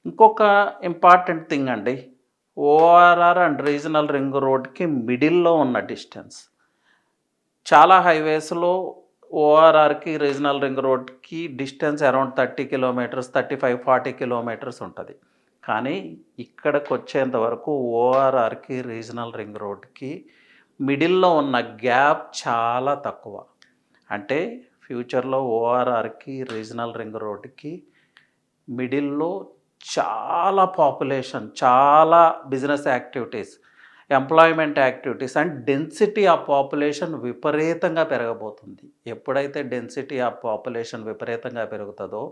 ఇంకొక important thing అండి. ORR and regional ring రోడ్‌కి మిడిల్‌లో ఉన్న డిస్టెన్స్. చాలా హైవేస్‌లో ఓఆర్ఆర్‌కి, రీజనల్ రింగ్ రోడ్‌కి డిస్టెన్స్ అరౌండ్ 30 కిలోమీటర్స్, 35, 40 కిలోమీటర్స్ ఉంటది. కానీ ఇక్కడికొచ్చేంత వరకు ఓఆర్ఆర్‌కి, రీజనల్ రింగ్ రోడ్‌కి మిడిల్‌లో ఉన్న గ్యాప్ చాలా తక్కువ. అంటే ఫ్యూచర్‌లో ఓఆర్ఆర్‌కి, రీజనల్ రింగ్ రోడ్‌కి మిడిల్‌లో చాలా పాపులేషన్, చాలా business activities, employment activities and density of population విపరీతంగా పెరగబోతుంది. ఎప్పుడైతే డెన్సిటీ ఆఫ్ పాపులేషన్ విపరీతంగా పెరుగుతదో,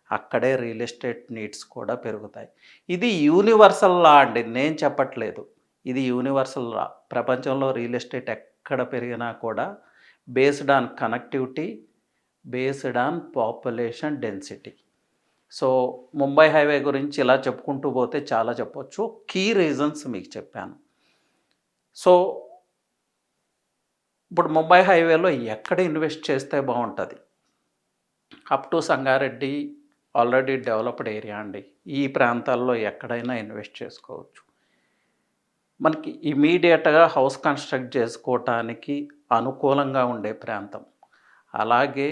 అక్కడే రియల్ ఎస్టేట్ నీడ్స్ కూడా పెరుగుతాయి. ఇది యూనివర్సల్ లా అండి. నేను చెప్పట్లేదు. ఇది యూనివర్సల్ లా. ప్రపంచంలో రియల్ ఎస్టేట్ ఎక్కడ పెరిగినా కూడా based on connectivity, based on population density. So, Mumbai highway గురించి ఇలా చెప్పుకుంటూ పోతే చాలా చెప్పొచ్చు. కీ రీజన్స్ మీకు చెప్పాను. సో, ఇప్పుడు ముంబై హైవేలో ఎక్కడ ఇన్వెస్ట్ చేస్తే బావుంటది? Up to Sangareddy already developed area అండి. ఈ ప్రాంతాల్లో ఎక్కడైనా ఇన్వెస్ట్ చేసుకోవచ్చు. మనకి ఇమ్మీడియేట్‌గా హౌస్ కన్‌స్ట్రక్ట్ చేసుకోవటానికి అనుకూలంగా ఉండే ప్రాంతం. అలాగే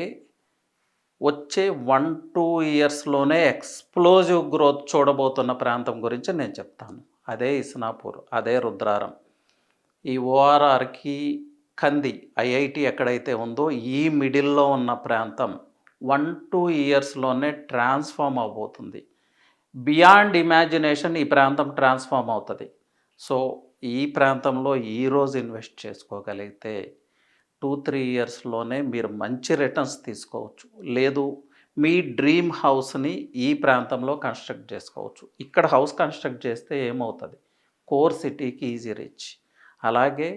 వచ్చే 1, 2 ఇయర్స్‌లోనే ఎక్స్‌ప్లోజివ్ గ్రోత్ చూడబోతున్న ప్రాంతం గురించి నేను చెప్తాను. అదే ఇస్నాపూర్, అదే రుద్రారం. ఈ ఓఆర్ఆర్‌కి కంది ఐఐటీ ఎక్కడైతే ఉందో ఈ మిడిల్‌లో ఉన్న ప్రాంతం 1, 2 ఇయర్స్‌లోనే ట్రాన్స్‌ఫార్మ్ అవ్వబోతుంది. బియాండ్ ఇమాజినేషన్ ఈ ప్రాంతం ట్రాన్స్‌ఫార్మ్ అవుతది. సో, ఈ ప్రాంతంలో ఈరోజు ఇన్వెస్ట్ చేసుకోగలిగితే 2, 3 ఇయర్స్‌లోనే మీరు మంచి రిటర్న్స్ తీసుకోవచ్చు. లేదు మీ డ్రీమ్ హౌస్‌ని ఈ ప్రాంతంలో కన్‌స్ట్రక్ట్ చేసుకోవచ్చు. ఇక్కడ హౌస్ కన్‌స్ట్రక్ట్ చేస్తే ఏమవుతది? కోర్ సిటీకి ఈజీ రీచ్. అలాగే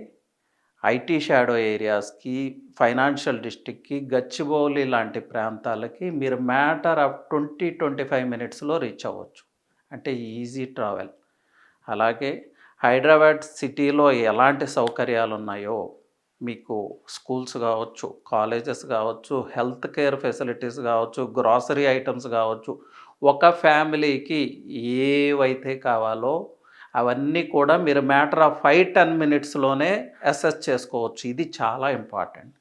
ఐటీ షాడో ఏరియాస్‌కి, ఫైనాన్షియల్ డిస్ట్రిక్ట్‌కి, గచ్చిబౌలి లాంటి ప్రాంతాలకి మీరు మ్యాటర్ ఆఫ్ 20, 25 మినిట్స్‌లో రీచ్ అవ్వచ్చు. అంటే ఈజీ ట్రావెల్. అలాగే హైదరాబాద్ సిటీలో ఎలాంటి సౌకర్యాలున్నాయో మీకు స్కూల్స్ కావచ్చు, కాలేజెస్ కావచ్చు, హెల్త్ కేర్ ఫెసిలిటీస్ కావచ్చు, గ్రోసరీ ఐటమ్స్ కావచ్చు, ఒక ఫ్యామిలీకి ఏవైతే కావాలో అవన్నీ కూడా మీరు మ్యాటర్ ఆఫ్ 5, 10 మినిట్స్‌లోనే అసెస్ చేసుకోవచ్చు. ఇది చాలా ఇంపార్టెంట్.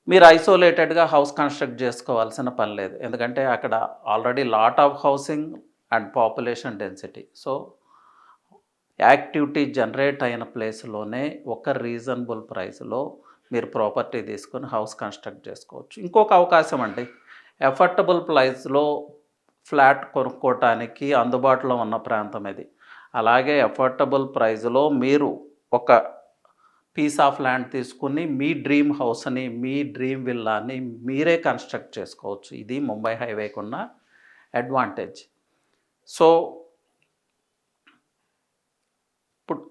మీరు ఐసోలేటెడ్‌గా హౌస్ కన్‌స్ట్రక్ట్ చేసుకోవాల్సిన పని లేదు. ఎందుకంటే అక్కడ already lot of housing and population density. So, activity generate అయిన ప్లేస్‌లోనే ఒక రీజనబుల్ ప్రైస్‌లో మీరు ప్రాపర్టీ తీసుకొని హౌస్ కన్‌స్ట్రక్ట్ చేసుకోవచ్చు. ఇంకొక అవకాశం అండి. ఎఫర్డబుల్ ప్రైస్‌లో ఫ్లాట్ కొనుక్కోవటానికి అందుబాటులో ఉన్న ప్రాంతం ఇది. అలాగే ఎఫర్డబుల్ ప్రైస్‌లో మీరు ఒక పీస్ ఆఫ్ ల్యాండ్ తీసుకొని మీ డ్రీమ్ హౌస్‌ని, మీ డ్రీమ్ విల్లాని మీరే కన్‌స్ట్రక్ట్ చేసుకోవచ్చు. ఇది ముంబై హైవేకున్న అడ్వాంటేజ్. సో, ఇప్పుడు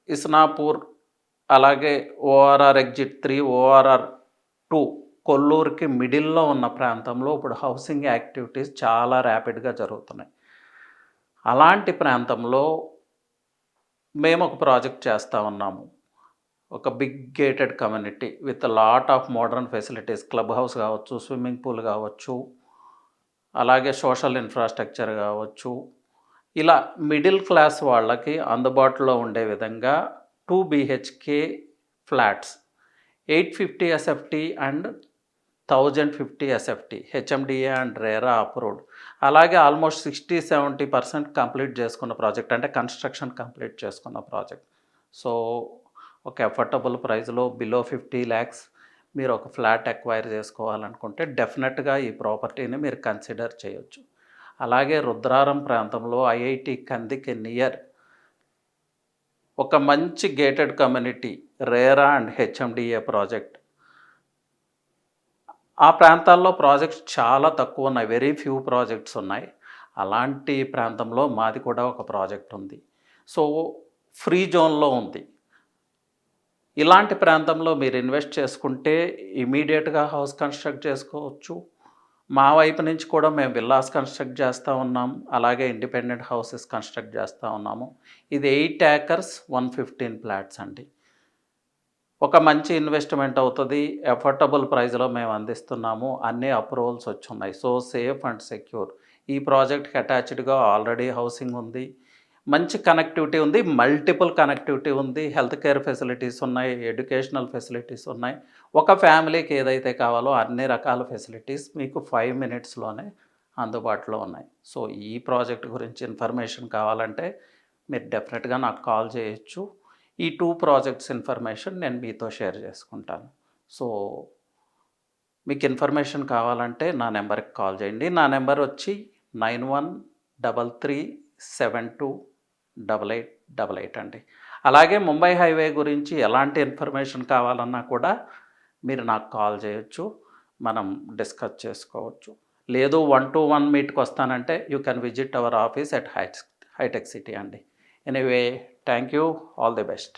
ఇస్నాపూర్ అలాగే ఓఆర్ఆర్ ఎగ్జిట్ 3, ఓఆర్ఆర్ 2 కొల్లూరుకి మిడిల్‌లో ఉన్న ప్రాంతంలో ఇప్పుడు హౌసింగ్ యాక్టివిటీస్ చాలా ర్యాపిడ్‌గా జరుగుతున్నాయి. అలాంటి ప్రాంతంలో మేము ఒక ప్రాజెక్ట్ చేస్తా ఉన్నాము. ఒక big gated community with lot of modern facilities, club house కావచ్చు, స్విమ్మింగ్ పూల్ కావచ్చు, అలాగే సోషల్ ఇన్ఫ్రాస్ట్రక్చర్ కావచ్చు. ఇలా మిడిల్ క్లాస్ వాళ్ళకి అందుబాటులో ఉండే విధంగా 2 BHK flats 850 SFT and 1050 SFT HMDA and RERA approved. అలాగే ఆల్మోస్ట్ 60-70% కంప్లీట్ చేసుకున్న ప్రాజెక్ట్, అంటే కన్స్ట్రక్షన్ కంప్లీట్ చేసుకున్న ప్రాజెక్ట్. సో, ఒక ఎఫర్డబుల్ ప్రైస్లో బిలో 50 lakhs మీరు ఒక ఫ్లాట్ అక్వైర్ చేసుకోవాలనుకుంటే డెఫినెట్గా ఈ ప్రాపర్టీని మీరు కన్సిడర్ చేయొచ్చు. అలాగే రుద్రారం ప్రాంతంలో ఐఐటి కందికి నియర్ ఒక మంచి gated community RERA and HMDA project. ఆ ప్రాంతాల్లో ప్రాజెక్ట్స్ చాలా తక్కువ ఉన్నాయి. వెరీ ఫ్యూ ప్రాజెక్ట్స్ ఉన్నాయి. అలాంటి ప్రాంతంలో మాది కూడా ఒక ప్రాజెక్ట్ ఉంది. సో, ఫ్రీ జోన్లో ఉంది. ఇలాంటి ప్రాంతంలో మీరు ఇన్వెస్ట్ చేసుకుంటే ఇమీడియట్‌గా హౌస్ కన్‌స్ట్రక్ట్ చేసుకోవచ్చు. మా వైపు నుంచి కూడా మేము విల్లాస్ కన్‌స్ట్రక్ట్ చేస్తూ ఉన్నాం. అలాగే ఇండిపెండెంట్ హౌసెస్ కన్‌స్ట్రక్ట్ చేస్తూ ఉన్నాము. ఇది 8 acres 115 ఫ్లాట్స్ అండి. ఒక మంచి ఇన్వెస్ట్‌మెంట్ అవుతది. ఎఫర్డబుల్ ప్రైస్‌లో మేము అందిస్తున్నాము. అన్ని అప్రూవల్స్ వచ్చున్నాయి. So, safe and secure. ఈ ప్రాజెక్ట్కి అటాచ్డ్గా ఆల్రెడీ హౌసింగ్ ఉంది, మంచి కనెక్టివిటీ ఉంది, మల్టిపుల్ కనెక్టివిటీ ఉంది, హెల్త్ కేర్ ఫెసిలిటీస్ ఉన్నాయి, ఎడ్యుకేషనల్ ఫెసిలిటీస్ ఉన్నాయి. ఒక ఫ్యామిలీకి ఏదైతే కావాలో అన్ని రకాల ఫెసిలిటీస్ మీకు 5 మినిట్స్లోనే అందుబాటులో ఉన్నాయి. సో ఈ ప్రాజెక్ట్ గురించి ఇన్ఫర్మేషన్ కావాలంటే మీరు డెఫినెట్గా నాకు కాల్ చేయొచ్చు. ఈ 2 ప్రాజెక్ట్స్ ఇన్ఫర్మేషన్ నేను మీతో షేర్ చేసుకుంటాను. సో మీకు ఇన్ఫర్మేషన్ కావాలంటే నా నెంబర్కి కాల్ చేయండి. నా నెంబర్ వచ్చి 9133728888 అండి. అలాగే ముంబై హైవే గురించి ఎలాంటి ఇన్ఫర్మేషన్ కావాలన్నా కూడా మీరు నాకు కాల్ చేయొచ్చు, మనం డిస్కస్ చేసుకోవచ్చు. లేదు 1-to-1 మీట్కి వస్తానంటే you can visit our office at Hitech City అండి. Anyway, thank you, all the best.